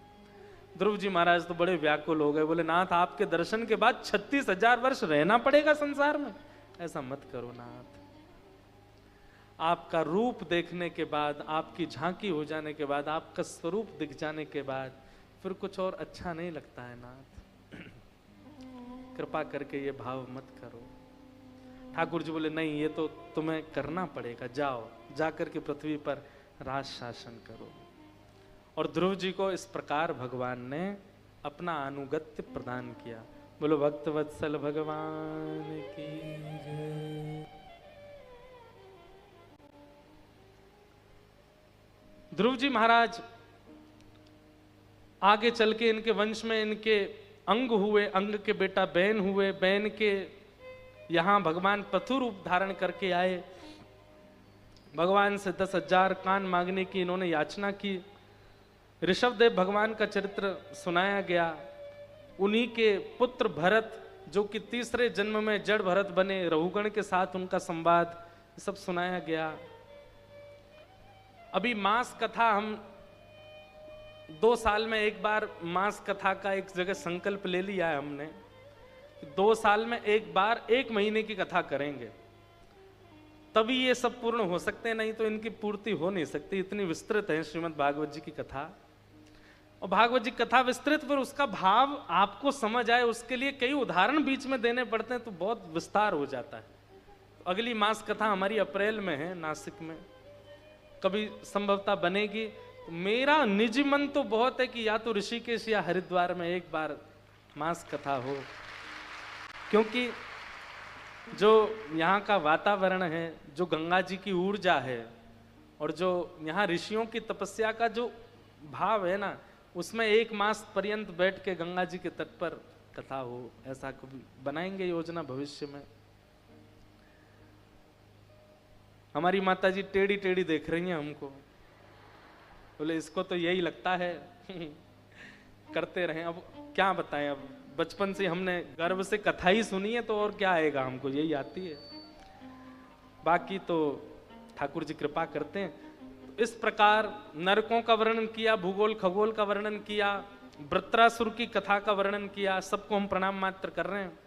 A: ध्रुव जी महाराज तो बड़े व्याकुल हो गए, बोले नाथ आपके दर्शन के बाद 36,000 वर्ष रहना पड़ेगा संसार में, ऐसा मत करो नाथ। आपका रूप देखने के बाद, आपकी झांकी हो जाने के बाद, आपका स्वरूप दिख जाने के बाद फिर कुछ और अच्छा नहीं लगता है नाथ, कृपा करके ये भाव मत करो। ठाकुर जी बोले नहीं, ये तो तुम्हें करना पड़ेगा, जाओ जाकर के पृथ्वी पर राज शासन करो। और ध्रुव जी को इस प्रकार भगवान ने अपना अनुगत्य प्रदान किया। बोलो भक्त वत्सल भगवान की जय। ध्रुव जी महाराज आगे चल के इनके वंश में इनके अंग हुए, अंग के बेटा बैन हुए, बैन के यहां भगवान पथु रूप धारण करके आए। भगवान से 10,000 कान मांगने की इन्होंने याचना की। ऋषभदेव भगवान का चरित्र सुनाया गया। उन्हीं के पुत्र भरत जो कि तीसरे जन्म में जड़ भरत बने, रघुगण के साथ उनका संवाद सब सुनाया गया। अभी मास कथा हम 2 साल में एक बार मास कथा का एक जगह संकल्प ले लिया है हमने, 2 साल में एक बार 1 महीने की कथा करेंगे, तभी ये सब पूर्ण हो सकते हैं, नहीं तो इनकी पूर्ति हो नहीं सकती। इतनी विस्तृत है श्रीमद् भागवत जी की कथा। और भागवत जी कथा विस्तृत, पर उसका भाव आपको समझ आए उसके लिए कई उदाहरण बीच में देने पड़ते हैं, तो बहुत विस्तार हो जाता है। अगली मास कथा हमारी अप्रैल में है नासिक में, कभी संभवतः बनेगी। मेरा निजी मन तो बहुत है कि या तो ऋषिकेश या हरिद्वार में एक बार मास कथा हो, क्योंकि जो यहाँ का वातावरण है, जो गंगा जी की ऊर्जा है और जो यहाँ ऋषियों की तपस्या का जो भाव है ना, उसमें 1 मास पर्यंत बैठ के गंगा जी के तट पर कथा हो, ऐसा कभी बनाएंगे योजना भविष्य में। हमारी माता जी टेढ़ी टेढ़ी देख रही हैं हमको, बोले इसको तो यही लगता है करते रहें। अब क्या बताएं, अब बचपन से हमने गर्व से कथा ही सुनी है, तो और क्या आएगा, हमको यही आती है। बाकी तो ठाकुर जी कृपा करते हैं। इस प्रकार नरकों का वर्णन किया, भूगोल खगोल का वर्णन किया, वृत्रासुर की कथा का वर्णन किया, सबको हम प्रणाम मात्र कर रहे हैं।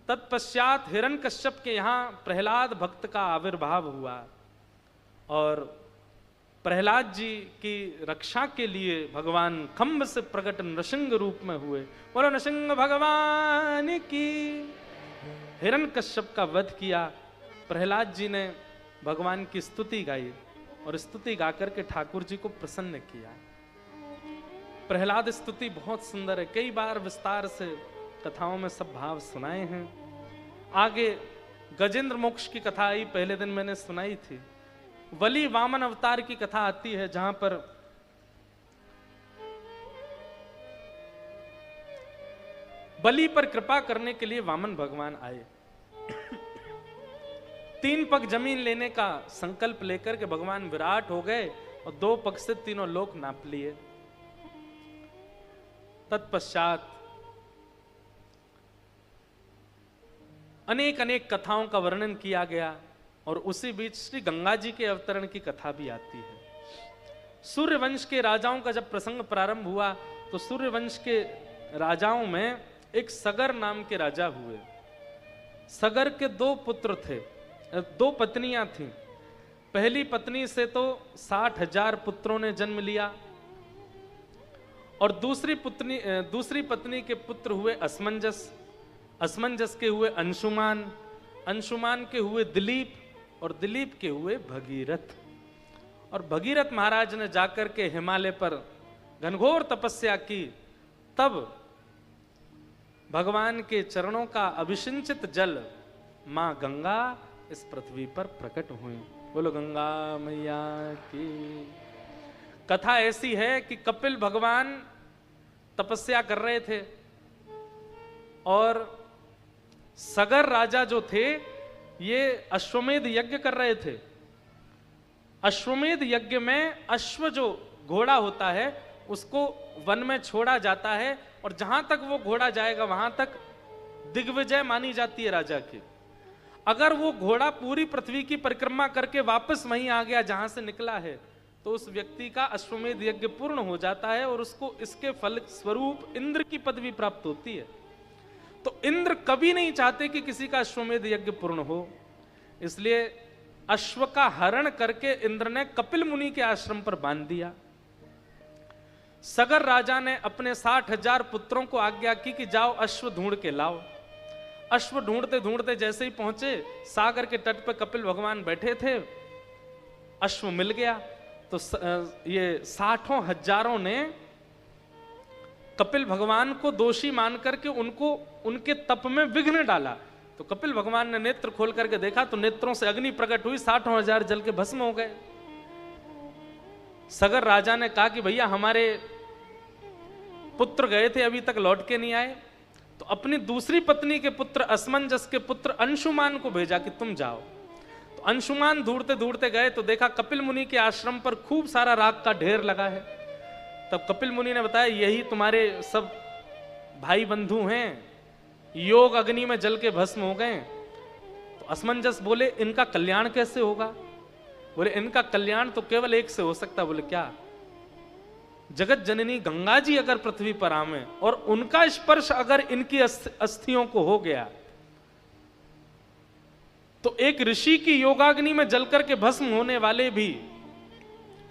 A: तत्पश्चात हिरण्यकश्यप के यहाँ प्रहलाद भक्त का आविर्भाव हुआ और प्रहलाद जी की रक्षा के लिए भगवान खम्भ से प्रकट नृसिंह रूप में हुए। बोलो नृसिंह भगवान की। हिरण्यकश्यप का वध किया। प्रहलाद जी ने भगवान की स्तुति गाई और स्तुति गाकर के ठाकुर जी को प्रसन्न किया। प्रहलाद स्तुति बहुत सुंदर है, कई बार विस्तार से कथाओं में सब भाव सुनाए हैं। आगे गजेंद्र मोक्ष की कथा आई, पहले दिन मैंने सुनाई थी। बलि वामन अवतार की कथा आती है, जहां पर बलि पर कृपा करने के लिए वामन भगवान आए। 3 पग जमीन लेने का संकल्प लेकर के भगवान विराट हो गए और 2 पग से तीनों लोक नाप लिए। तत्पश्चात अनेक अनेक कथाओं का वर्णन किया गया और उसी बीच श्री गंगा जी के अवतरण की कथा भी आती है। सूर्यवंश के राजाओं का जब प्रसंग प्रारंभ हुआ तो सूर्यवंश के राजाओं में एक सगर नाम के राजा हुए। सगर के 2 पुत्र थे, 2 पत्नियां थीं। पहली पत्नी से तो 60,000 पुत्रों ने जन्म लिया और दूसरी पत्नी के पुत्र हुए असमंजस, असमंजस के हुए अंशुमान, अंशुमान के हुए दिलीप और दिलीप के हुए भगीरथ। और भगीरथ महाराज ने जाकर के हिमालय पर घनघोर तपस्या की, तब भगवान के चरणों का अभिषिंचित जल मां गंगा इस पृथ्वी पर प्रकट हुई। बोलो गंगा मैया की। कथा ऐसी है कि कपिल भगवान तपस्या कर रहे थे और सगर राजा जो थे ये अश्वमेध यज्ञ कर रहे थे। अश्वमेध यज्ञ में अश्व जो घोड़ा होता है उसको वन में छोड़ा जाता है और जहां तक वो घोड़ा जाएगा वहां तक दिग्विजय मानी जाती है राजा की। अगर वो घोड़ा पूरी पृथ्वी की परिक्रमा करके वापस वहीं आ गया जहां से निकला है, तो उस व्यक्ति का अश्वमेध यज्ञ पूर्ण हो जाता है और उसको इसके फल स्वरूप इंद्र की पदवी प्राप्त होती है। तो इंद्र कभी नहीं चाहते कि किसी का अश्वमेध यज्ञ पूर्ण हो, इसलिए अश्व का हरण करके इंद्र ने कपिल मुनि के आश्रम पर बांध दिया। सगर राजा ने अपने 60,000 पुत्रों को आज्ञा की कि जाओ अश्व ढूंढ के लाओ। अश्व ढूंढते ढूंढते जैसे ही पहुंचे, सागर के तट पर कपिल भगवान बैठे थे, अश्व मिल गया। तो ये 60,000 ने कपिल भगवान को दोषी मान करके उनको उनके तप में विघ्न डाला। तो कपिल भगवान ने नेत्र खोल करके देखा तो नेत्रों से अग्नि प्रकट हुई, 60,000 जल के भस्म हो गए। सगर राजा ने कहा कि भैया हमारे पुत्र गए थे, अभी तक लौट के नहीं आए। तो अपनी दूसरी पत्नी के पुत्र असमंजस के पुत्र अंशुमान को भेजा कि तुम जाओ। तो अंशुमान ढूंढते ढूंढते गए तो देखा कपिल मुनि के आश्रम पर खूब सारा राख का ढेर लगा है। तब कपिल मुनि ने बताया यही तुम्हारे सब भाई बंधु हैं, योग अग्नि में जल के भस्म हो गए। तो असमंजस बोले इनका कल्याण कैसे होगा? बोले इनका कल्याण तो केवल एक से हो सकता। बोले क्या? जगत जननी गंगा जी अगर पृथ्वी पर आवे और उनका स्पर्श अगर इनकी अस्थियों को हो गया तो एक ऋषि की योगाग्नि में जलकर के भस्म होने वाले भी,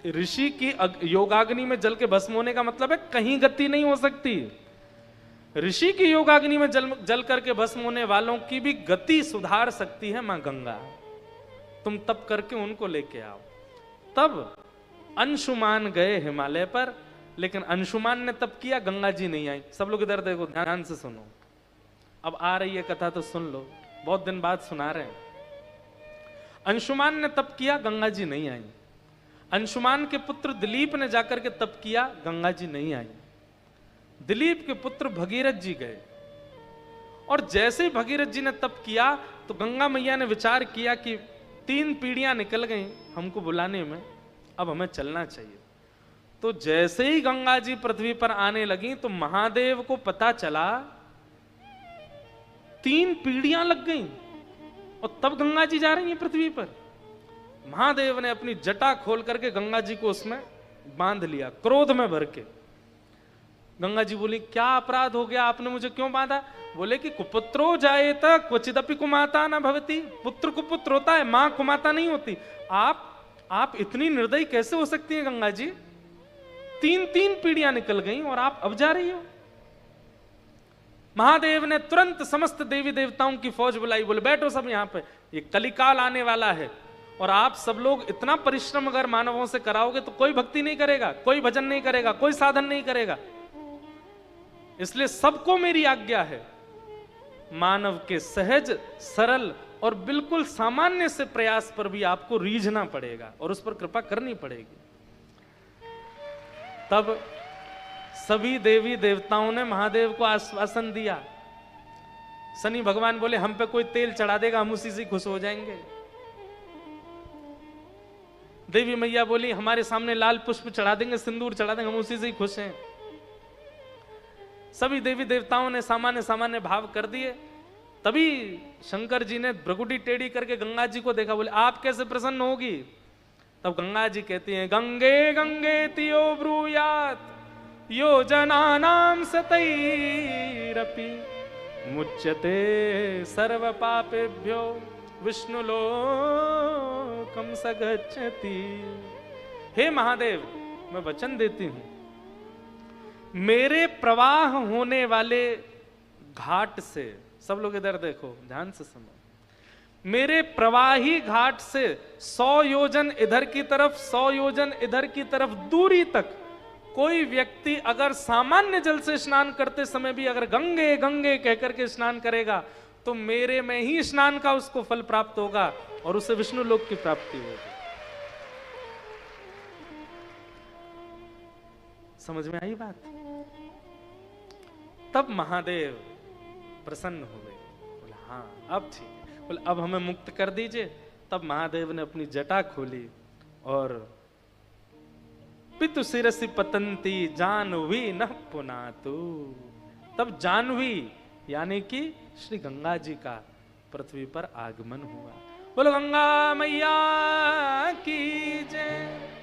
A: ऋषि की योगाग्नि में जल के भस्म होने का मतलब है कहीं गति नहीं हो सकती। ऋषि की योगाग्नि में जल करके भस्म होने वालों की भी गति सुधार सकती है मां गंगा। तुम तप करके उनको लेके आओ। तब अंशुमान गए हिमालय पर, लेकिन अंशुमान ने तप किया, गंगा जी नहीं आई। सब लोग इधर देखो, ध्यान से सुनो। अब आ रही है कथा तो सुन लो, बहुत दिन बाद सुना रहे हैं। अंशुमान ने तप किया, गंगा जी नहीं आई। अंशुमान के पुत्र दिलीप ने जाकर के तप किया, गंगा जी नहीं आई। दिलीप के पुत्र भगीरथ जी गए और जैसे ही भगीरथ जी ने तप किया तो गंगा मैया ने विचार किया कि 3 पीढ़ियां निकल गई हमको बुलाने में, अब हमें चलना चाहिए। तो जैसे ही गंगा जी पृथ्वी पर आने लगी तो महादेव को पता चला 3 पीढ़ियां लग गई और तब गंगा जी जा रही हैं पृथ्वी पर। महादेव ने अपनी जटा खोल करके गंगा जी को उसमें बांध लिया, क्रोध में भर के। गंगा जी बोली क्या अपराध हो गया, आपने मुझे क्यों बांधा? बोले कि कुपुत्रो जायेत क्वचिदपि कुमाता न भवति। पुत्र कुपुत्र होता है, मां कुमाता नहीं होती। आप इतनी निर्दयी कैसे हो सकती हैं गंगा जी? 3 पीढ़ियां निकल गई और आप अब जा रही हो। महादेव ने तुरंत समस्त देवी देवताओं की फौज बुलाई। बोले बैठो सब यहां पे, ये कलिकाल आने वाला है और आप सब लोग इतना परिश्रम अगर मानवों से कराओगे तो कोई भक्ति नहीं करेगा, कोई भजन नहीं करेगा, कोई साधन नहीं करेगा। इसलिए सबको मेरी आज्ञा है, मानव के सहज सरल और बिल्कुल सामान्य से प्रयास पर भी आपको रीझना पड़ेगा और उस पर कृपा करनी पड़ेगी। तब सभी देवी देवताओं ने महादेव को आश्वासन दिया। शनि भगवान बोले हम पे कोई तेल चढ़ा देगा, हम उसी से खुश हो जाएंगे। देवी मैया बोली हमारे सामने लाल पुष्प चढ़ा देंगे, सिंदूर चढ़ा देंगे, हम उसी से ही खुश हैं। सभी देवी देवताओं ने सामान्य सामान्य भाव कर दिए। तभी शंकर जी ने भ्रगुटी टेढ़ी करके गंगा जी को देखा। बोले आप कैसे प्रसन्न होगी? तब गंगा जी कहती हैं गंगे गंगे तियो ब्रूयात योजनानां सतैरपि मुच्यते सर्व पापेभ्यो विष्णुलोकम सगच्छति। हे महादेव, मैं वचन देती हूं, मेरे प्रवाह होने वाले घाट से, सब लोग इधर देखो ध्यान से सुनो, मेरे प्रवाही घाट से 100 योजन इधर की तरफ 100 योजन इधर की तरफ दूरी तक कोई व्यक्ति अगर सामान्य जल से स्नान करते समय भी अगर गंगे गंगे कहकर के स्नान करेगा तो मेरे में ही स्नान का उसको फल प्राप्त होगा और उसे विष्णु लोक की प्राप्ति होगी। समझ में आई बात? तब महादेव प्रसन्न हो गए। बोले हाँ अब ठीक है। बोले अब हमें मुक्त कर दीजिए। तब महादेव ने अपनी जटा खोली और पितु शिरसि पतंती जानवी न पुनातु। तब जानवी यानी कि श्री गंगा जी का पृथ्वी पर आगमन हुआ। बोलो गंगा मैया की जय।